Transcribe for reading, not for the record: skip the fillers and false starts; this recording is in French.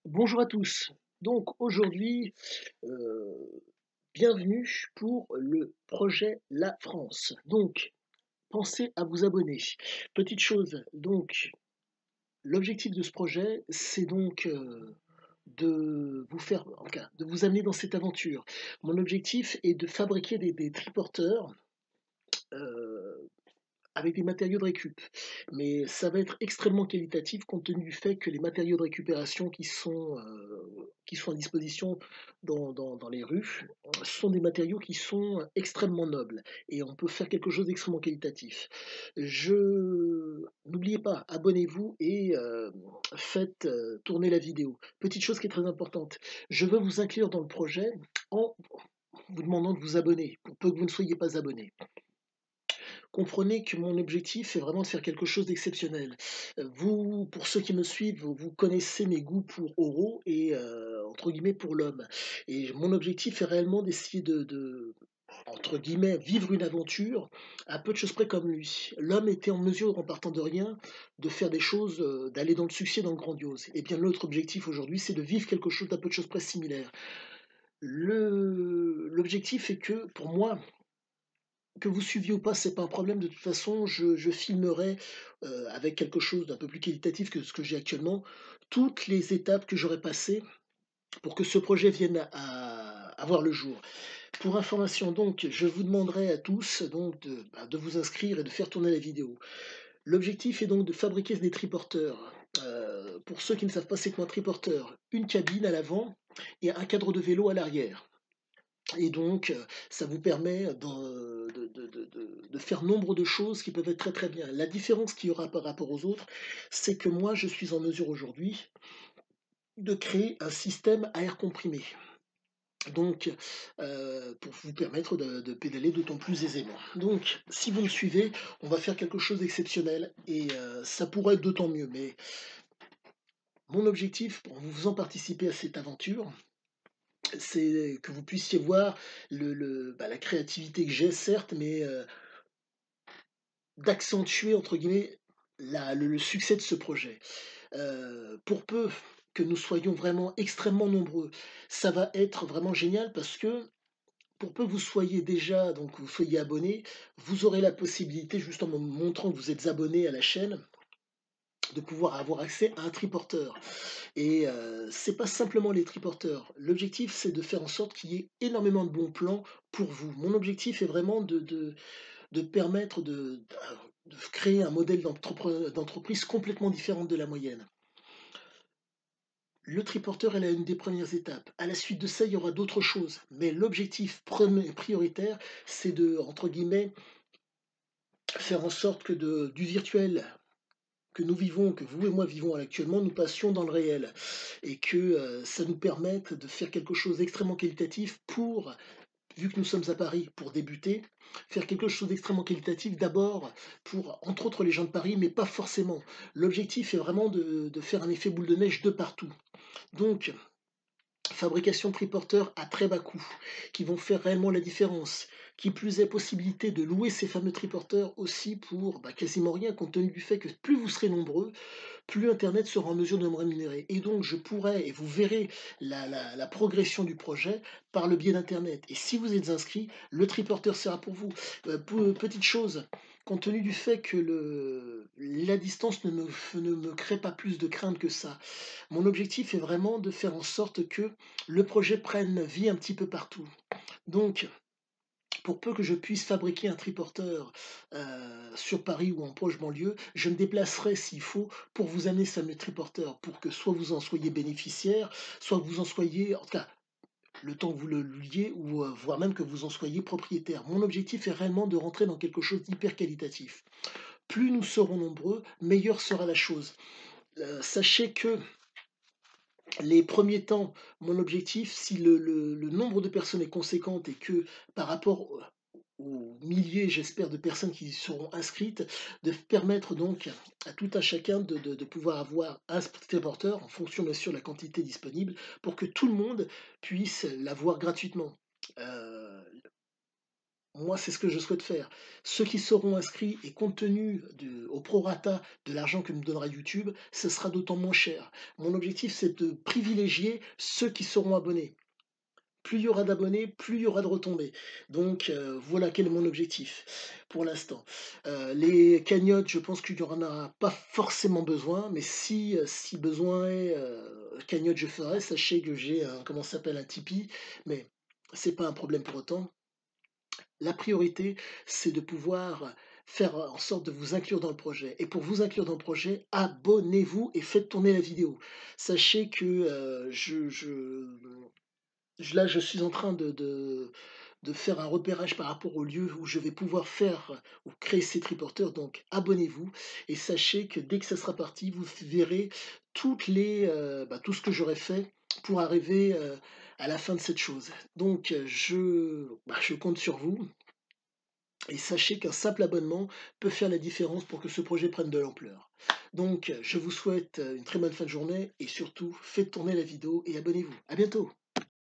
Bonjour à tous. Donc aujourd'hui, heu, bienvenue pour le projet La France. Donc pensez à vous abonner. Petite chose, donc l'objectif de ce projet, c'est donc, de vous faire en tout cas, de vous amener dans cette aventure. Mon objectif est de fabriquer des triporteurs, heu avec des matériaux de récup. Mais ça va être extrêmement qualitatif compte tenu du fait que les matériaux de récupération qui sont à disposition dans les rues, sont des matériaux qui sont extrêmement nobles et on peut faire quelque chose d'extrêmement qualitatif. Je N'oubliez pas, abonnez-vous et faites, tourner la vidéo. Petite chose qui est très importante, je veux vous inclure dans le projet en vous demandant de vous abonner, pour peu que vous ne soyez pas abonné. Comprenez que mon objectif est vraiment de faire quelque chose d'exceptionnel. Vous, pour ceux qui me suivent, vous connaissez mes goûts pour Oro et entre guillemets «pour l'homme» et mon objectif est réellement d'essayer de entre guillemets «vivre une aventure» à peu de choses près comme lui. L'homme était en mesure, en partant de rien, de faire des choses, d'aller dans le succès, dans le grandiose et bien l'autre objectif aujourd'hui, c'est de vivre quelque chose d'à peu de choses près similaire. L'objectif est que, pour moi, que vous suiviez ou pas, c'est pas un problème. De toute façon, je filmerai, avec quelque chose d'un peu plus qualitatif que ce que j'ai actuellement, toutes les étapes que j'aurai passées pour que ce projet vienne à voir le jour. Pour information donc, je vous demanderai à tous donc de vous inscrire et de faire tourner la vidéo. L'objectif est donc de fabriquer des triporteurs. Pour ceux qui ne savent pas c'est quoi un triporteur, une cabine à l'avant et un cadre de vélo à l'arrière. Et donc, ça vous permet de faire nombre de choses qui peuvent être très, très bien. La différence qu'il y aura par rapport aux autres, c'est que moi, je suis en mesure aujourd'hui de créer un système à air comprimé. Donc, pour vous permettre de pédaler d'autant plus aisément. Donc, si vous me suivez, on va faire quelque chose d'exceptionnel et ça pourrait être d'autant mieux. Mais mon objectif, en vous faisant participer à cette aventure, c'est que vous puissiez voir la créativité que j'ai certes, mais d'accentuer entre guillemets le succès de ce projet. Pour peu que nous soyons vraiment extrêmement nombreux, ça va être vraiment génial parce que pour peu que vous soyez déjà donc vous soyez abonnés, vous aurez la possibilité juste en me montrant que vous êtes abonné à la chaîne, de pouvoir avoir accès à un triporteur et c'est pas simplement les triporteurs. L'objectif, c'est de faire en sorte qu'il y ait énormément de bons plans pour vous. Mon objectif est vraiment de permettre de créer un modèle d'entreprise complètement différente de la moyenne. Le triporteur est là une des premières étapes. À la suite de ça, il y aura d'autres choses. Mais l'objectif prioritaire, c'est de, entre guillemets, faire en sorte que du virtuel que nous vivons, que vous et moi vivons actuellement, nous passions dans le réel. Et que ça nous permette de faire quelque chose d'extrêmement qualitatif pour vu que nous sommes à Paris pour débuter, faire quelque chose d'extrêmement qualitatif d'abord pour, entre autres, les gens de Paris, mais pas forcément. L'objectif est vraiment de faire un effet boule de neige de partout. Donc, fabrication de triporteurs à très bas coût, qui vont faire réellement la différence. Qui plus est, possibilité de louer ces fameux triporteurs aussi pour quasiment rien, compte tenu du fait que plus vous serez nombreux, plus internet sera en mesure de me rémunérer et donc je pourrai et vous verrez la progression du projet par le biais d'internet et si vous êtes inscrit, le triporteur sera pour vous. Petite chose, compte tenu du fait que le la distance ne me crée pas plus de crainte que ça, mon objectif est vraiment de faire en sorte que le projet prenne vie un petit peu partout. Donc pour peu que je puisse fabriquer un triporteur, sur Paris ou en proche banlieue, je me déplacerai s'il faut pour vous amener ce fameux triporteur, pour que soit vous en soyez bénéficiaire, soit que vous en soyez en tout cas, le temps que vous le louiez ou, voire même que vous en soyez propriétaire. Mon objectif est réellement de rentrer dans quelque chose d'hyper qualitatif. Plus nous serons nombreux, meilleure sera la chose. Sachez que les premiers temps, mon objectif, si le nombre de personnes est conséquent et que par rapport aux milliers, j'espère, de personnes qui y seront inscrites, de permettre donc à tout un chacun de pouvoir avoir un téléporteur en fonction bien sûr de la quantité disponible pour que tout le monde puisse l'avoir gratuitement. Moi, c'est ce que je souhaite faire. Ceux qui seront inscrits et compte tenu au prorata de l'argent que me donnera YouTube, ce sera d'autant moins cher. Mon objectif, c'est de privilégier ceux qui seront abonnés. Plus il y aura d'abonnés, plus il y aura de retombées. Donc voilà quel est mon objectif pour l'instant. Les cagnottes, je pense qu'il y en a pas forcément besoin, mais si besoin est, cagnotte, je ferai. Sachez que j'ai un comment ça s'appelle? Un Tipeee, mais c'est pas un problème pour autant. La priorité, c'est de pouvoir faire en sorte de vous inclure dans le projet et pour vous inclure dans le projet, abonnez-vous et faites tourner la vidéo. Sachez que, là, je suis en train de faire un repérage par rapport au lieu où je vais pouvoir faire ou créer ces triporteurs. Donc abonnez-vous et sachez que dès que ça sera parti, vous verrez tout ce que j'aurai fait pour arriver, à la fin de cette chose. Donc je compte sur vous et sachez qu'un simple abonnement peut faire la différence pour que ce projet prenne de l'ampleur. Donc je vous souhaite, une très bonne fin de journée et surtout faites tourner la vidéo et abonnez-vous. À bientôt.